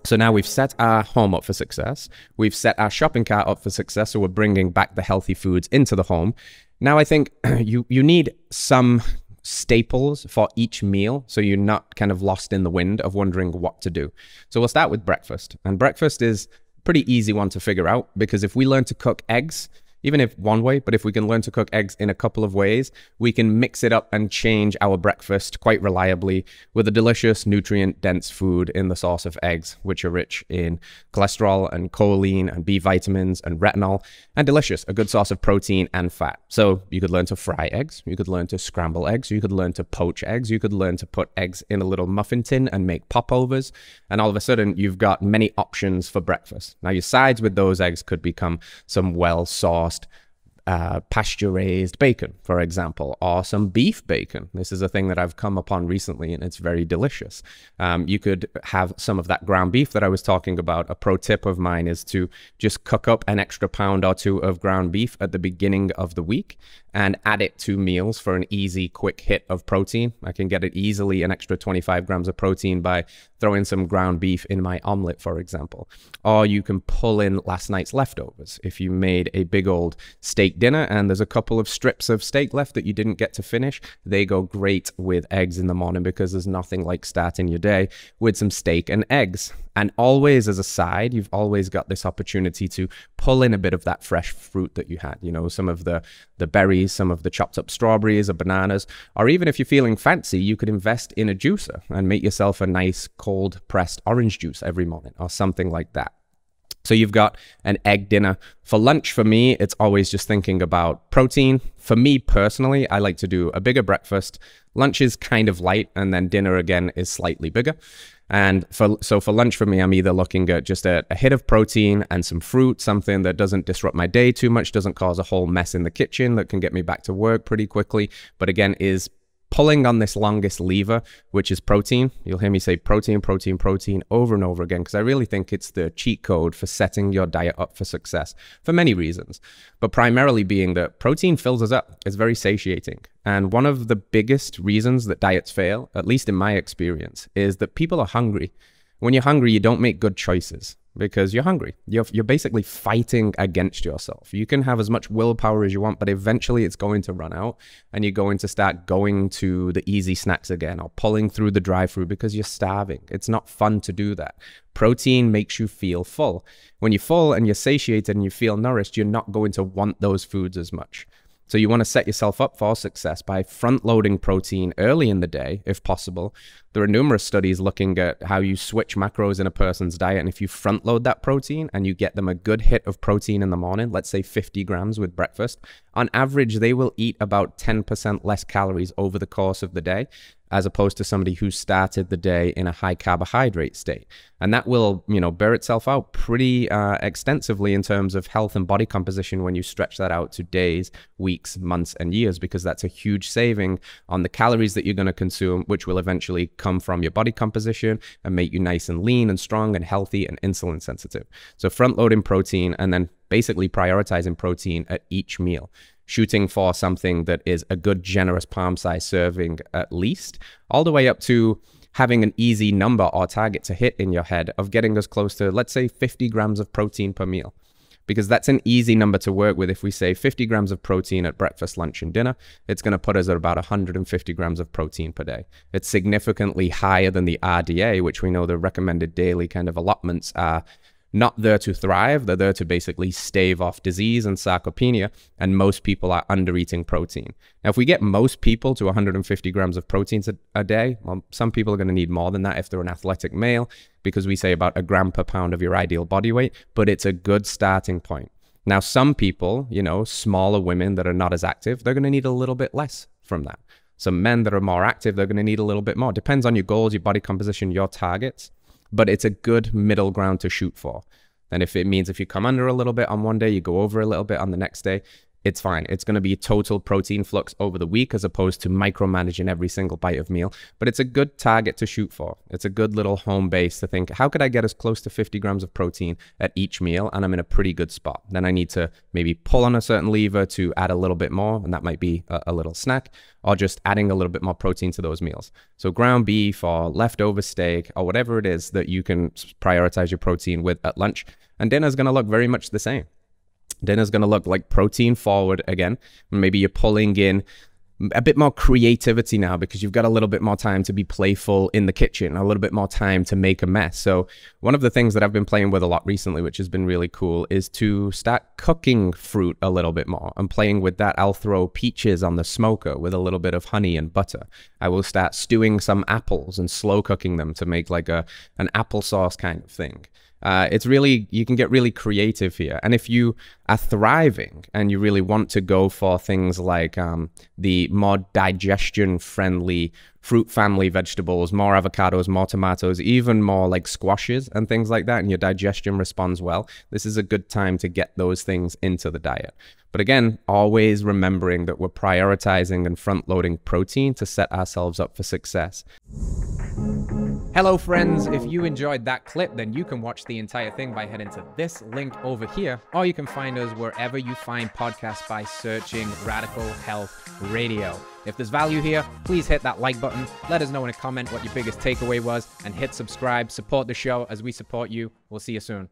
So now we've set our home up for success. We've set our shopping cart up for success. So we're bringing back the healthy foods into the home. Now I think you need some staples for each meal, so you're not kind of lost in the wind of wondering what to do. So we'll start with breakfast. And breakfast is a pretty easy one to figure out, because if we learn to cook eggs, even if one way, but if we can learn to cook eggs in a couple of ways, we can mix it up and change our breakfast quite reliably with a delicious, nutrient-dense food in the source of eggs, which are rich in cholesterol and choline and B vitamins and retinol, and delicious, a good source of protein and fat. So you could learn to fry eggs, you could learn to scramble eggs, you could learn to poach eggs, you could learn to put eggs in a little muffin tin and make popovers, and all of a sudden you've got many options for breakfast. Now your sides with those eggs could become some well-sourced pasture-raised bacon, for example, or some beef bacon. This is a thing that I've come upon recently, and it's very delicious. You could have some of that ground beef that I was talking about. A pro tip of mine is to just cook up an extra pound or two of ground beef at the beginning of the week and add it to meals for an easy, quick hit of protein. I can get it easily an extra 25 grams of protein by throwing some ground beef in my omelet, for example. Or you can pull in last night's leftovers. If you made a big old steak dinner and there's a couple of strips of steak left that you didn't get to finish, they go great with eggs in the morning, because there's nothing like starting your day with some steak and eggs. And always as a side, you've always got this opportunity to pull in a bit of that fresh fruit that you had, you know, some of the berries, some of the chopped up strawberries or bananas, or even if you're feeling fancy, you could invest in a juicer and make yourself a nice cold pressed orange juice every morning or something like that. So you've got an egg dinner. For lunch, for me, it's always just thinking about protein. For me personally, I like to do a bigger breakfast. Lunch is kind of light, and then dinner again is slightly bigger. And for lunch for me, I'm either looking at just a hit of protein and some fruit, something that doesn't disrupt my day too much, doesn't cause a whole mess in the kitchen, that can get me back to work pretty quickly, but again is pulling on this longest lever, which is protein. You'll hear me say protein, protein, protein over and over again, because I really think it's the cheat code for setting your diet up for success for many reasons, but primarily being that protein fills us up. It's very satiating. And one of the biggest reasons that diets fail, at least in my experience, is that people are hungry. When you're hungry, you don't make good choices because you're hungry. You're basically fighting against yourself. You can have as much willpower as you want, but eventually it's going to run out, and you're going to start going to the easy snacks again or pulling through the drive-thru because you're starving. It's not fun to do that. Protein makes you feel full. When you're full and you're satiated and you feel nourished, you're not going to want those foods as much. So you want to set yourself up for success by front-loading protein early in the day, if possible. There are numerous studies looking at how you switch macros in a person's diet, and if you front-load that protein and you get them a good hit of protein in the morning, let's say 50 grams with breakfast, on average, they will eat about 10% less calories over the course of the day, as opposed to somebody who started the day in a high carbohydrate state. And that will, you know, bear itself out pretty extensively in terms of health and body composition when you stretch that out to days, weeks, months, and years, because that's a huge saving on the calories that you're going to consume, which will eventually come from your body composition and make you nice and lean and strong and healthy and insulin sensitive. So front loading protein and then basically prioritizing protein at each meal, shooting for something that is a good, generous palm-sized serving at least, all the way up to having an easy number or target to hit in your head of getting us close to, let's say, 50 grams of protein per meal. Because that's an easy number to work with. If we say 50 grams of protein at breakfast, lunch, and dinner, it's going to put us at about 150 grams of protein per day. It's significantly higher than the RDA, which we know the recommended daily kind of allotments are not there to thrive. They're there to basically stave off disease and sarcopenia, and most people are under eating protein. Now, if we get most people to 150 grams of proteins a day, well, some people are going to need more than that if they're an athletic male, because we say about a gram per pound of your ideal body weight, but it's a good starting point. Now, some people, you know, smaller women that are not as active, they're going to need a little bit less from that. Some men that are more active, they're going to need a little bit more. Depends on your goals, your body composition, your targets. But it's a good middle ground to shoot for. And if it means if you come under a little bit on one day, you go over a little bit on the next day, it's fine. It's going to be total protein flux over the week as opposed to micromanaging every single bite of meal. But it's a good target to shoot for. It's a good little home base to think, how could I get as close to 50 grams of protein at each meal? And I'm in a pretty good spot. Then I need to maybe pull on a certain lever to add a little bit more. And that might be a little snack, or just adding a little bit more protein to those meals. So ground beef or leftover steak or whatever it is that you can prioritize your protein with at lunch. And dinner is going to look very much the same. Dinner's going to look like protein forward again. Maybe you're pulling in a bit more creativity now because you've got a little bit more time to be playful in the kitchen, a little bit more time to make a mess. So one of the things that I've been playing with a lot recently, which has been really cool, is to start cooking fruit a little bit more. I'm playing with that. I'll throw peaches on the smoker with a little bit of honey and butter. I will start stewing some apples and slow cooking them to make like an applesauce kind of thing. It's really, you can get really creative here. And if you are thriving and you really want to go for things like the more digestion-friendly fruit family vegetables, more avocados, more tomatoes, even more like squashes and things like that, and your digestion responds well, this is a good time to get those things into the diet. But again, always remembering that we're prioritizing and front-loading protein to set ourselves up for success. Hello friends, if you enjoyed that clip, then you can watch the entire thing by heading to this link over here, or you can find us wherever you find podcasts by searching Radical Health Radio. If there's value here, please hit that like button, let us know in a comment what your biggest takeaway was, and hit subscribe, support the show as we support you. We'll see you soon.